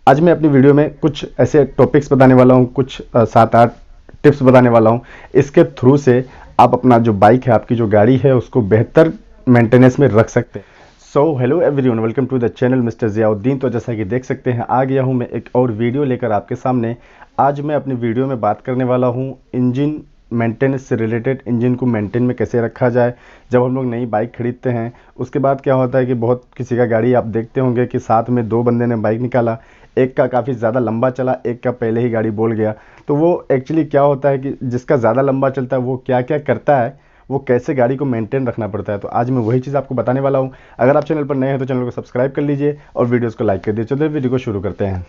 आज मैं अपनी वीडियो में कुछ ऐसे टॉपिक्स बताने वाला हूँ, कुछ 7-8 टिप्स बताने वाला हूँ। इसके थ्रू से आप अपना जो बाइक है, आपकी जो गाड़ी है, उसको बेहतर मेंटेनेंस में रख सकते हैं। So hello everyone, welcome to the channel mister Ziauddin. तो जैसा कि देख सकते हैं, आ गया हूँ मैं एक और वीडियो लेकर आपके सामने। आज मैं अपनी वीडियो में बात करने वाला हूँ इंजन मेंटेनेंस से रिलेटेड। इंजन को मेंटेन में कैसे रखा जाए। जब हम लोग नई बाइक खरीदते हैं, उसके बाद क्या होता है कि बहुत किसी का गाड़ी आप देखते होंगे कि साथ में 2 बंदे ने बाइक निकाला, एक का काफ़ी ज़्यादा लंबा चला, एक का पहले ही गाड़ी बोल गया। तो वो एक्चुअली क्या होता है कि जिसका ज़्यादा लंबा चलता है वो क्या क्या करता है, वो कैसे गाड़ी को मेंटेन रखना पड़ता है। तो आज मैं वही चीज़ आपको बताने वाला हूँ। अगर आप चैनल पर नए हैं तो चैनल को सब्सक्राइब कर लीजिए और वीडियोज़ को लाइक कर दीजिए। चलिए वीडियो को शुरू करते हैं।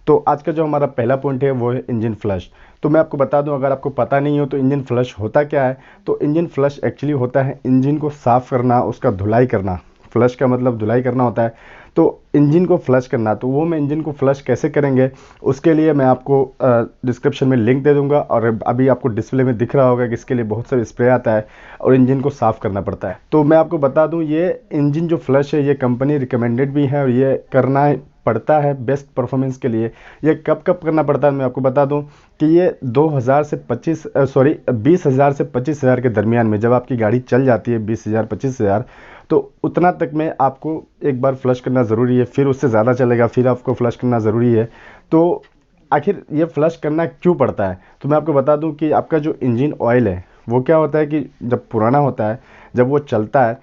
तो आज का जो हमारा पहला पॉइंट है वो है इंजन फ्लश। तो मैं आपको बता दूं, अगर आपको पता नहीं हो तो इंजन फ्लश होता क्या है। तो इंजन फ्लश एक्चुअली होता है इंजन को साफ़ करना, उसका धुलाई करना। फ्लश का मतलब धुलाई करना होता है। तो इंजन को फ्लश करना, तो वो मैं इंजन को फ्लश कैसे करेंगे, उसके लिए मैं आपको डिस्क्रिप्शन में लिंक दे दूंगा। और अभी आपको डिस्प्ले में दिख रहा होगा कि इसके लिए बहुत सारे स्प्रे आता है और इंजन को साफ़ करना पड़ता है। तो मैं आपको बता दूं, ये इंजन जो फ्लश है ये कंपनी रिकमेंडेड भी है और ये करना पड़ता है बेस्ट परफॉर्मेंस के लिए। ये कब कब करना पड़ता है मैं आपको बता दूं कि ये 2000 से 20,000 से 25,000 के दरमियान में, जब आपकी गाड़ी चल जाती है 20,000 25,000, तो उतना तक में आपको एक बार फ्लश करना ज़रूरी है। फिर उससे ज़्यादा चलेगा, फिर आपको फ्लश करना ज़रूरी है। तो आखिर ये फ्लश करना क्यों पड़ता है, तो मैं आपको बता दूं कि आपका जो इंजन ऑयल है वो क्या होता है कि जब पुराना होता है, जब वो चलता है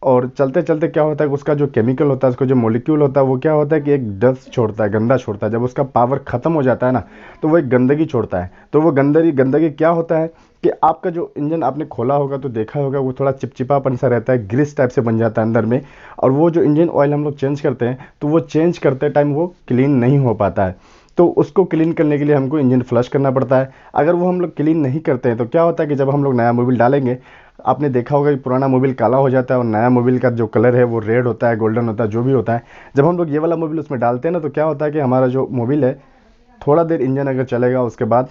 और चलते चलते क्या होता है कि उसका जो केमिकल होता है, उसका जो मॉलिक्यूल होता है, वो क्या होता है कि एक डस्ट छोड़ता है, गंदा छोड़ता है। जब उसका पावर ख़त्म हो जाता है ना, तो वो एक गंदगी छोड़ता है। तो वो गंदगी गंदगी क्या होता है कि आपका जो इंजन आपने खोला होगा तो देखा होगा वो थोड़ा चिपचिपापन सा रहता है, ग्रीस टाइप से बन जाता है अंदर में। और वो जो इंजन ऑयल हम लोग चेंज करते हैं, तो वो चेंज करते टाइम वो क्लीन नहीं हो पाता है। तो उसको क्लीन करने के लिए हमको इंजन फ्लश करना पड़ता है। अगर वो हम लोग क्लीन नहीं करते हैं तो क्या होता है कि जब हम लोग नया मोबिल डालेंगे, आपने देखा होगा कि पुराना मोबिल काला हो जाता है और नया मोबिल का जो कलर है वो रेड होता है, गोल्डन होता है, जो भी होता है। जब हम लोग ये वाला मोबिल उसमें डालते हैं ना, तो क्या होता है कि हमारा जो मोबिल है, थोड़ा देर इंजन अगर चलेगा उसके बाद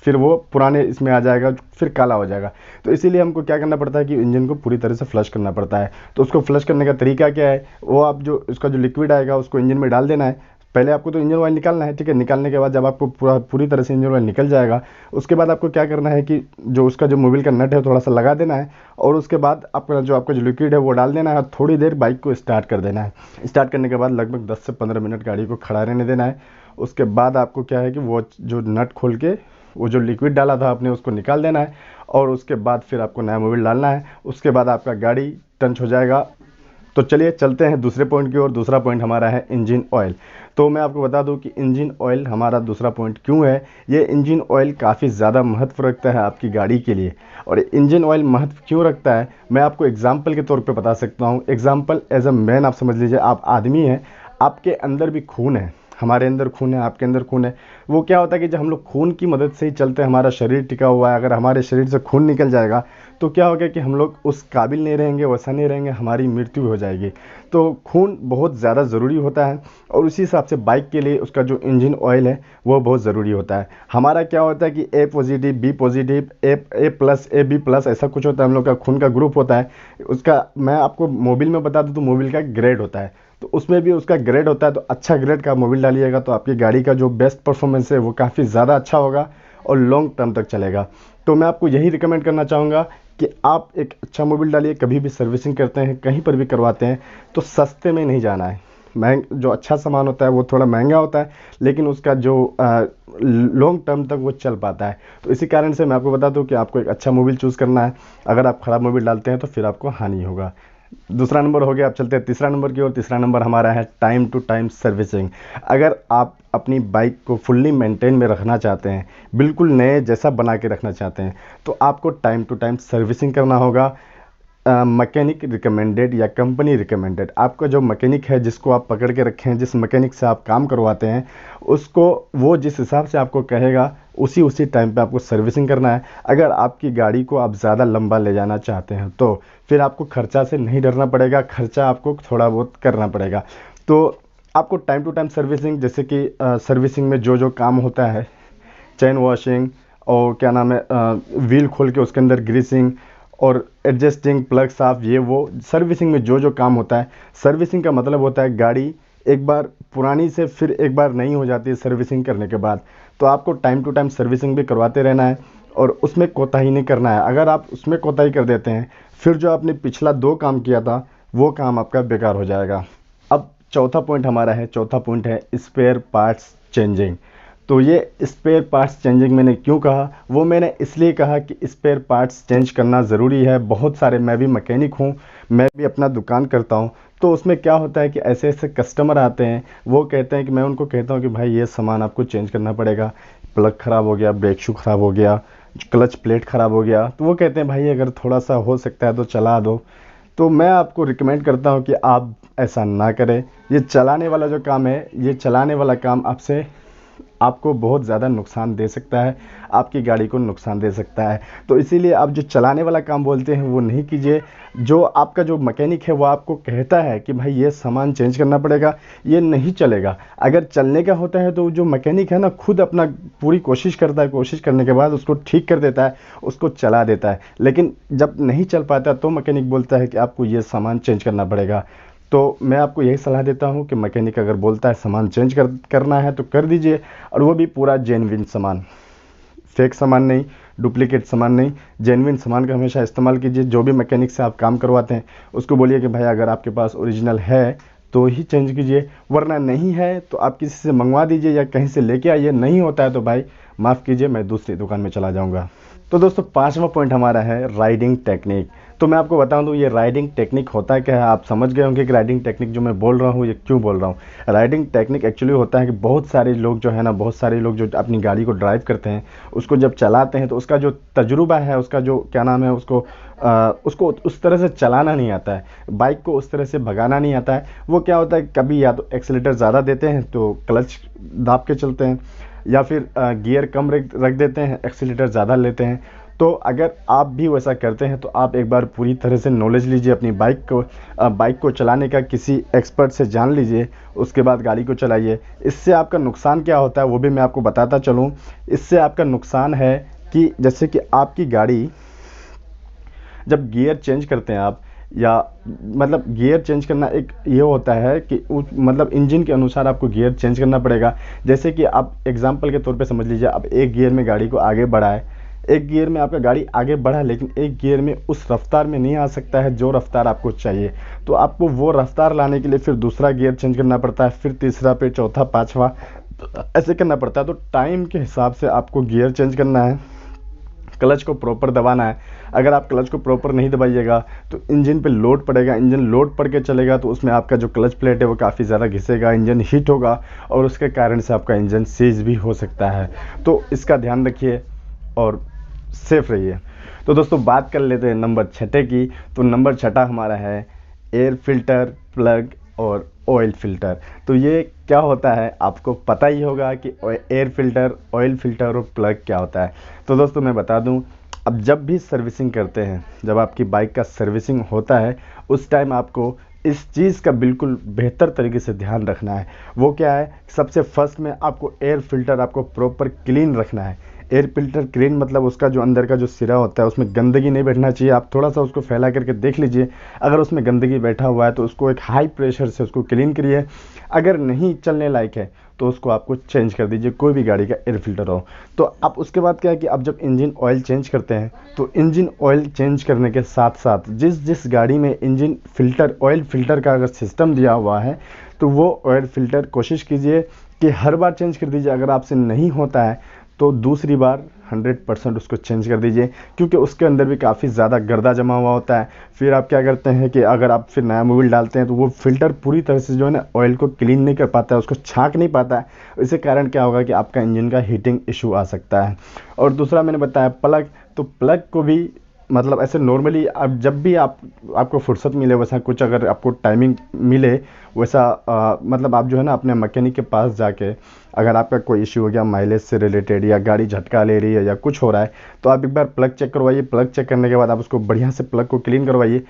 फिर वो पुराने इसमें आ जाएगा, फिर काला हो जाएगा। तो इसीलिए हमको क्या करना पड़ता है कि इंजन को पूरी तरह से फ्लश करना पड़ता है। तो उसको फ्लश करने का तरीका क्या है, वो आप जो उसका जो लिक्विड आएगा उसको इंजन में डाल देना है। पहले आपको तो इंजन ऑयल निकालना है, ठीक है। निकालने के बाद जब आपको पूरी तरह से इंजन ऑयल निकल जाएगा, उसके बाद आपको क्या करना है कि जो उसका जो मोबिल का नट है थोड़ा सा लगा देना है। और उसके बाद आपका जो लिक्विड है वो डाल देना है और थोड़ी देर बाइक को स्टार्ट कर देना है। स्टार्ट करने के बाद लगभग 10 से 15 मिनट गाड़ी को खड़ा रहने देना है। उसके बाद आपको क्या है कि वो जो नट खोल के वो जो लिक्विड डाला था आपने उसको निकाल देना है। और उसके बाद फिर आपको नया मोबिल डालना है। उसके बाद आपका गाड़ी टंच हो जाएगा। तो चलिए चलते हैं दूसरे पॉइंट की ओर। दूसरा पॉइंट हमारा है इंजन ऑयल। तो मैं आपको बता दूं कि इंजन ऑयल हमारा दूसरा पॉइंट क्यों है। ये इंजन ऑयल काफ़ी ज़्यादा महत्व रखता है आपकी गाड़ी के लिए। और इंजन ऑयल महत्व क्यों रखता है, मैं आपको एग्जाम्पल के तौर पे बता सकता हूँ। एग्जाम्पल एज अ मैन, आप समझ लीजिए, आप आदमी हैं, आपके अंदर भी खून है, हमारे अंदर खून है, आपके अंदर खून है। वो क्या होता है कि जब हम लोग खून की मदद से ही चलते हैं, हमारा शरीर टिका हुआ है। अगर हमारे शरीर से खून निकल जाएगा तो क्या होगा कि हम लोग उस काबिल नहीं रहेंगे, वैसा नहीं रहेंगे, हमारी मृत्यु हो जाएगी। तो खून बहुत ज़्यादा ज़रूरी होता है। और उसी हिसाब से बाइक के लिए उसका जो इंजन ऑयल है वो बहुत ज़रूरी होता है। हमारा क्या होता है कि A positive, B positive, A plus, A B plus, ऐसा कुछ होता है। हम लोग का खून का ग्रुप होता है। उसका मैं आपको मोबिल में बता दूं तो मोबिल का ग्रेड होता है, तो उसमें भी उसका ग्रेड होता है। तो अच्छा ग्रेड का मोबिल डालिएगा तो आपकी गाड़ी का जो बेस्ट परफॉर्मेंस है वो काफ़ी ज़्यादा अच्छा होगा और लॉन्ग टर्म तक चलेगा। तो मैं आपको यही रिकमेंड करना चाहूँगा कि आप एक अच्छा मोबिल डालिए। कभी भी सर्विसिंग करते हैं, कहीं पर भी करवाते हैं, तो सस्ते में नहीं जाना है। जो अच्छा सामान होता है वो थोड़ा महंगा होता है, लेकिन उसका जो लॉन्ग टर्म तक वो चल पाता है। तो इसी कारण से मैं आपको बता दूं कि आपको एक अच्छा मोबिल चूज़ करना है। अगर आप ख़राब मोबिल डालते हैं तो फिर आपको हानि होगा। दूसरा नंबर हो गया। आप चलते हैं तीसरा नंबर की ओर। तीसरा नंबर हमारा है टाइम टू टाइम सर्विसिंग। अगर आप अपनी बाइक को फुल्ली मेंटेन में रखना चाहते हैं, बिल्कुल नए जैसा बना के रखना चाहते हैं, तो आपको टाइम टू टाइम सर्विसिंग करना होगा। मैकेनिक रिकमेंडेड या कंपनी रिकमेंडेड, आपका जो मैकेनिक है जिसको आप पकड़ के रखें, जिस मैकेनिक से आप काम करवाते हैं, उसको वो जिस हिसाब से आपको कहेगा उसी टाइम पे आपको सर्विसिंग करना है। अगर आपकी गाड़ी को आप ज़्यादा लंबा ले जाना चाहते हैं तो फिर आपको खर्चा से नहीं डरना पड़ेगा, खर्चा आपको थोड़ा बहुत करना पड़ेगा। तो आपको टाइम टू टाइम सर्विसिंग, जैसे कि सर्विसिंग में जो जो काम होता है, चेन वॉशिंग और क्या नाम है, व्हील खोल के उसके अंदर ग्रीसिंग और एडजस्टिंग, प्लग साफ, ये वो सर्विसिंग में जो जो काम होता है। सर्विसिंग का मतलब होता है गाड़ी एक बार पुरानी से फिर एक बार नई हो जाती है सर्विसिंग करने के बाद। तो आपको टाइम टू टाइम सर्विसिंग भी करवाते रहना है और उसमें कोताही नहीं करना है। अगर आप उसमें कोताही कर देते हैं, फिर जो आपने पिछला 2 काम किया था वो काम आपका बेकार हो जाएगा। अब चौथा पॉइंट हमारा है, चौथा पॉइंट है स्पेयर पार्ट्स चेंजिंग। तो ये स्पेयर पार्ट्स चेंजिंग मैंने क्यों कहा, वो मैंने इसलिए कहा कि स्पेयर पार्ट्स चेंज करना ज़रूरी है। बहुत सारे, मैं भी मैकेनिक हूँ, मैं भी अपना दुकान करता हूँ, तो उसमें क्या होता है कि ऐसे ऐसे कस्टमर आते हैं, वो कहते हैं कि मैं उनको कहता हूँ कि भाई ये सामान आपको चेंज करना पड़ेगा, प्लग ख़राब हो गया, ब्रेक शू ख़राब हो गया, क्लच प्लेट ख़राब हो गया, तो वो कहते हैं भाई अगर थोड़ा सा हो सकता है तो चला दो। तो मैं आपको रिकमेंड करता हूँ कि आप ऐसा ना करें। ये चलाने वाला जो काम है, ये चलाने वाला काम आपको बहुत ज़्यादा नुकसान दे सकता है, आपकी गाड़ी को नुकसान दे सकता है। तो इसीलिए आप जो चलाने वाला काम बोलते हैं वो नहीं कीजिए। जो आपका जो मैकेनिक है वो आपको कहता है कि भाई ये सामान चेंज करना पड़ेगा, ये नहीं चलेगा। अगर चलने का होता है तो जो मैकेनिक है ना, खुद अपना पूरी कोशिश करता है, कोशिश करने के बाद उसको ठीक कर देता है, उसको चला देता है। लेकिन जब नहीं चल पाता तो मैकेनिक बोलता है कि आपको ये सामान चेंज करना पड़ेगा। तो मैं आपको यही सलाह देता हूँ कि मैकेनिक अगर बोलता है सामान चेंज करना है तो कर दीजिए, और वो भी पूरा जेन्युइन सामान, फेक सामान नहीं, डुप्लीकेट सामान नहीं, जेन्युइन सामान का हमेशा इस्तेमाल कीजिए। जो भी मैकेनिक से आप काम करवाते हैं उसको बोलिए कि भाई अगर आपके पास ओरिजिनल है तो ही चेंज कीजिए, वरना नहीं है तो आप किसी से मंगवा दीजिए या कहीं से लेके आइए। नहीं होता है तो भाई माफ़ कीजिए, मैं दूसरी दुकान में चला जाऊंगा। तो दोस्तों 5वां पॉइंट हमारा है राइडिंग टेक्निक। तो मैं आपको बता दूं ये राइडिंग टेक्निक होता क्या है। आप समझ गए होंगे कि राइडिंग टेक्निक जो मैं बोल रहा हूँ ये क्यों बोल रहा हूँ। राइडिंग टेक्निक एक्चुअली होता है कि बहुत सारे लोग जो है ना, बहुत सारे लोग जो अपनी गाड़ी को ड्राइव करते हैं, उसको जब चलाते हैं तो उसका जो तजुर्बा है, उसका जो क्या नाम है, उसको उस तरह से चलाना नहीं आता है, बाइक को उस तरह से भगाना नहीं आता है। वो क्या होता है, कभी या तो एक्सीलेटर ज़्यादा देते हैं तो क्लच दाब के चलते हैं, या फिर गियर कम रख देते हैं, एक्सीलेटर ज़्यादा लेते हैं। तो अगर आप भी वैसा करते हैं तो आप एक बार पूरी तरह से नॉलेज लीजिए अपनी बाइक को चलाने का, किसी एक्सपर्ट से जान लीजिए, उसके बाद गाड़ी को चलाइए। इससे आपका नुकसान क्या होता है वो भी मैं आपको बताता चलूँ। इससे आपका नुकसान है कि जैसे कि आपकी गाड़ी जब गियर चेंज करते हैं आप, या मतलब गियर चेंज करना एक ये होता है कि मतलब इंजन के अनुसार आपको गियर चेंज करना पड़ेगा। जैसे कि आप एग्जांपल के तौर पे समझ लीजिए, आप एक गियर में गाड़ी को आगे बढ़ाए, एक गियर में आपका गाड़ी आगे बढ़ा, लेकिन एक गियर में उस रफ्तार में नहीं आ सकता है जो रफ्तार आपको चाहिए। तो आपको वो रफ्तार लाने के लिए फिर दूसरा गियर चेंज करना पड़ता है, फिर तीसरा, फिर चौथा, पाँचवा, ऐसे करना पड़ता है। तो टाइम के हिसाब से आपको गियर चेंज करना है, क्लच को प्रॉपर दबाना है। अगर आप क्लच को प्रॉपर नहीं दबाइएगा तो इंजन पे लोड पड़ेगा, इंजन लोड पड़ के चलेगा तो उसमें आपका जो क्लच प्लेट है वो काफ़ी ज़्यादा घिसेगा, इंजन हीट होगा और उसके कारण से आपका इंजन सीज भी हो सकता है। तो इसका ध्यान रखिए और सेफ रहिए। तो दोस्तों बात कर लेते हैं नंबर 6 की। तो नंबर 6 हमारा है एयर फिल्टर, प्लग और ऑयल फिल्टर। तो ये क्या होता है आपको पता ही होगा कि एयर फिल्टर, ऑयल फिल्टर और प्लग क्या होता है। तो दोस्तों मैं बता दूं, अब जब भी सर्विसिंग करते हैं, जब आपकी बाइक का सर्विसिंग होता है, उस टाइम आपको इस चीज़ का बिल्कुल बेहतर तरीके से ध्यान रखना है। वो क्या है, सबसे फर्स्ट में आपको एयर फिल्टर आपको प्रॉपर क्लीन रखना है। एयर फिल्टर क्लीन मतलब उसका जो अंदर का जो सिरा होता है उसमें गंदगी नहीं बैठना चाहिए। आप थोड़ा सा उसको फैला करके देख लीजिए, अगर उसमें गंदगी बैठा हुआ है तो उसको एक हाई प्रेशर से उसको क्लीन करिए। अगर नहीं चलने लायक है तो उसको आपको चेंज कर दीजिए, कोई भी गाड़ी का एयर फिल्टर हो। तो अब उसके बाद क्या है कि आप जब इंजन ऑयल चेंज करते हैं तो इंजन ऑयल चेंज करने के साथ साथ जिस गाड़ी में इंजन फिल्टर, ऑयल फिल्टर का अगर सिस्टम दिया हुआ है तो वो ऑयल फिल्टर कोशिश कीजिए कि हर बार चेंज कर दीजिए। अगर आपसे नहीं होता है तो दूसरी बार 100% उसको चेंज कर दीजिए, क्योंकि उसके अंदर भी काफ़ी ज़्यादा गर्दा जमा हुआ होता है। फिर आप क्या करते हैं कि अगर आप फिर नया मोबिल डालते हैं तो वो फिल्टर पूरी तरह से जो है ना ऑयल को क्लीन नहीं कर पाता है, उसको छाँक नहीं पाता है। इसके कारण क्या होगा कि आपका इंजन का हीटिंग इशू आ सकता है। और दूसरा मैंने बताया प्लग, तो प्लग को भी मतलब ऐसे नॉर्मली आप जब भी आपको फुर्सत मिले, वैसा कुछ अगर आपको टाइमिंग मिले वैसा मतलब आप जो है ना अपने मैकेनिक के पास जाके, अगर आपका कोई इश्यू हो गया माइलेज से रिलेटेड या गाड़ी झटका ले रही है या कुछ हो रहा है, तो आप एक बार प्लग चेक करवाइए। प्लग चेक करने के बाद आप उसको बढ़िया से प्लग को क्लीन करवाइए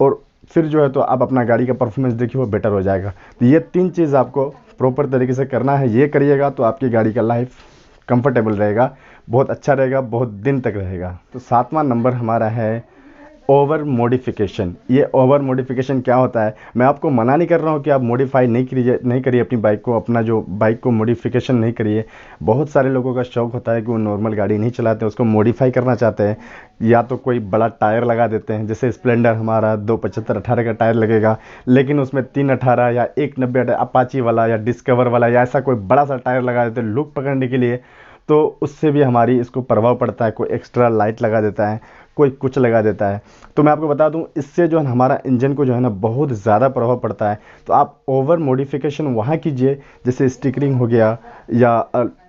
और फिर जो है तो आप अपना गाड़ी का परफॉर्मेंस देखिए, वो बेटर हो जाएगा। तो ये 3 चीज़ आपको प्रॉपर तरीके से करना है। ये करिएगा तो आपकी गाड़ी का लाइफ कंफर्टेबल रहेगा, बहुत अच्छा रहेगा, बहुत दिन तक रहेगा। तो 7वां नंबर हमारा है ओवर मॉडिफिकेशन। ये ओवर मॉडिफिकेशन क्या होता है, मैं आपको मना नहीं कर रहा हूँ कि आप मॉडिफाई नहीं करिए अपनी बाइक को, अपना जो बाइक को मॉडिफिकेशन नहीं करिए। बहुत सारे लोगों का शौक़ होता है कि वो नॉर्मल गाड़ी नहीं चलाते, उसको मॉडिफाई करना चाहते हैं। या तो कोई बड़ा टायर लगा देते हैं, जैसे स्प्लेंडर हमारा 275/18 का टायर लगेगा, लेकिन उसमें 318 या 190 अपाची वाला या डिस्कवर वाला या ऐसा कोई बड़ा सा टायर लगा देते हैं लुक पकड़ने के लिए। तो उससे भी हमारी इसको प्रभाव पड़ता है। कोई एक्स्ट्रा लाइट लगा देता है, कोई कुछ लगा देता है। तो मैं आपको बता दूं, इससे जो है ना हमारा इंजन को जो है ना बहुत ज़्यादा प्रभाव पड़ता है। तो आप ओवर मॉडिफिकेशन वहाँ कीजिए, जैसे स्टिकरिंग हो गया या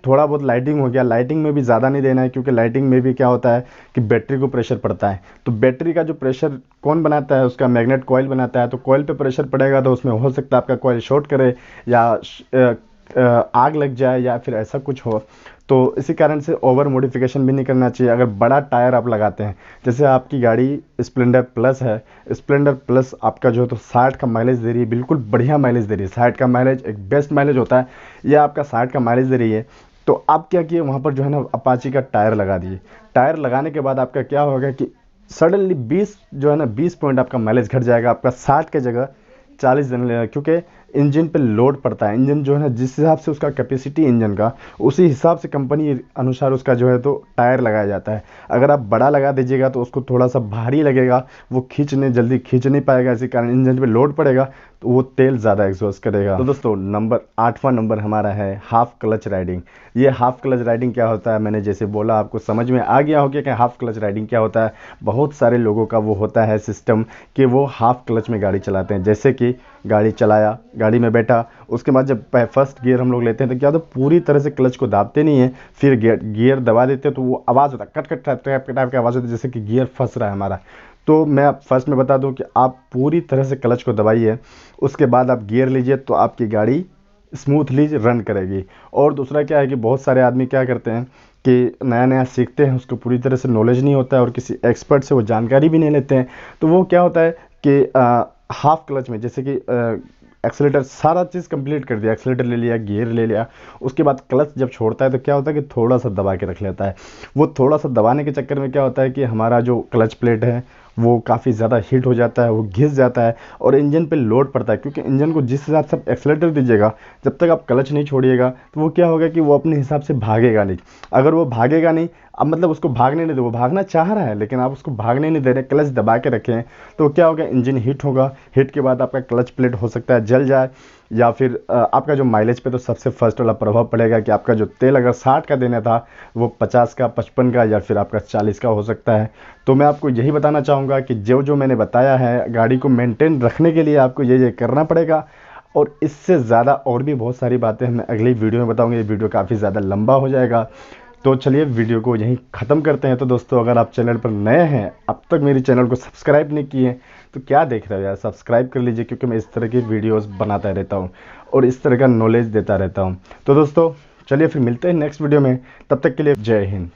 थोड़ा बहुत लाइटिंग हो गया। लाइटिंग में भी ज़्यादा नहीं देना है, क्योंकि लाइटिंग में भी क्या होता है कि बैटरी को प्रेशर पड़ता है। तो बैटरी का जो प्रेशर कौन बनाता है, उसका मैग्नेट कॉइल बनाता है। तो कॉइल पे प्रेशर पड़ेगा तो उसमें हो सकता है आपका कॉइल शॉर्ट करे या आग लग जाए या फिर ऐसा कुछ हो। तो इसी कारण से ओवर मॉडिफिकेशन भी नहीं करना चाहिए। अगर बड़ा टायर आप लगाते हैं, जैसे आपकी गाड़ी स्प्लेंडर प्लस है, स्प्लेंडर प्लस आपका जो है तो 60 का माइलेज दे रही है, बिल्कुल बढ़िया माइलेज दे रही है। 60 का माइलेज एक बेस्ट माइलेज होता है, ये आपका 60 का माइलेज दे रही है। तो आप क्या किए, वहाँ पर जो है ना अपाची का टायर लगा दिए। टायर लगाने के बाद आपका क्या होगा कि सडनली 20 जो है ना 20 पॉइंट आपका माइलेज घट जाएगा, आपका 60 के जगह 40 देने लगेगा। क्योंकि इंजन पे लोड पड़ता है। इंजन जो है ना जिस हिसाब से उसका कैपेसिटी इंजन का, उसी हिसाब से कंपनी अनुसार उसका जो है तो टायर लगाया जाता है। अगर आप बड़ा लगा दीजिएगा तो उसको थोड़ा सा भारी लगेगा, वो जल्दी खींच नहीं पाएगा, इसी कारण इंजन पे लोड पड़ेगा तो वो तेल ज़्यादा एग्जॉस्ट करेगा। तो दोस्तों नंबर 8वां नंबर हमारा है हाफ क्लच राइडिंग। ये हाफ क्लच राइडिंग क्या होता है, मैंने जैसे बोला आपको समझ में आ गया होगा कि हाफ क्लच राइडिंग क्या होता है। बहुत सारे लोगों का वो होता है सिस्टम कि वो हाफ क्लच में गाड़ी चलाते हैं। जैसे कि गाड़ी चलाया, गाड़ी में बैठा, उसके बाद जब फर्स्ट गियर हम लोग लेते हैं तो क्या होता है, पूरी तरह से क्लच को दाबते नहीं है, फिर गियर दबा देते हैं तो वो आवाज़ होता है, कट कट टाइप की आवाज़ होती है, जैसे कि गियर फंस रहा है हमारा। तो मैं फर्स्ट में बता दूं कि आप पूरी तरह से क्लच को दबाइए, उसके बाद आप गियर लीजिए तो आपकी गाड़ी स्मूथली रन करेगी। और दूसरा क्या है कि बहुत सारे आदमी क्या करते हैं कि नया नया सीखते हैं, उसको पूरी तरह से नॉलेज नहीं होता है और किसी एक्सपर्ट से वो जानकारी भी नहीं लेते हैं। तो वो क्या होता है कि हाफ क्लच में जैसे कि एक्सेलेटर सारा चीज़ कंप्लीट कर दिया, एक्सेलेटर ले लिया, गियर ले लिया, उसके बाद क्लच जब छोड़ता है तो क्या होता है कि थोड़ा सा दबा के रख लेता है। वो थोड़ा सा दबाने के चक्कर में क्या होता है कि हमारा जो क्लच प्लेट है वो काफ़ी ज़्यादा हीट हो जाता है, वो घिस जाता है और इंजन पे लोड पड़ता है। क्योंकि इंजन को जिस हिसाब से आप एक्सेलेटर दीजिएगा, जब तक आप क्लच नहीं छोड़िएगा तो वो क्या होगा कि वो अपने हिसाब से भागेगा नहीं। अगर वो भागेगा नहीं, अब मतलब उसको भागने नहीं दे, वो भागना चाह रहा है लेकिन आप उसको भागने नहीं दे रहे, क्लच दबा के रखें, तो क्या होगा, इंजन हीट होगा। हीट के बाद आपका क्लच प्लेट हो सकता है जल जाए, या फिर आपका जो माइलेज पे तो सबसे फर्स्ट वाला प्रभाव पड़ेगा कि आपका जो तेल अगर 60 का देना था वो 50 का, 55 का या फिर आपका 40 का हो सकता है। तो मैं आपको यही बताना चाहूँगा कि जो जो मैंने बताया है, गाड़ी को मेंटेन रखने के लिए आपको ये करना पड़ेगा। और इससे ज़्यादा और भी बहुत सारी बातें मैं अगली वीडियो में बताऊँगी। ये वीडियो काफ़ी ज़्यादा लंबा हो जाएगा, तो चलिए वीडियो को यहीं ख़त्म करते हैं। तो दोस्तों अगर आप चैनल पर नए हैं, अब तक मेरे चैनल को सब्सक्राइब नहीं किए तो क्या देख रहे हो यार, सब्सक्राइब कर लीजिए, क्योंकि मैं इस तरह की वीडियोस बनाता रहता हूँ और इस तरह का नॉलेज देता रहता हूँ। तो दोस्तों चलिए फिर मिलते हैं नेक्स्ट वीडियो में, तब तक के लिए जय हिंद।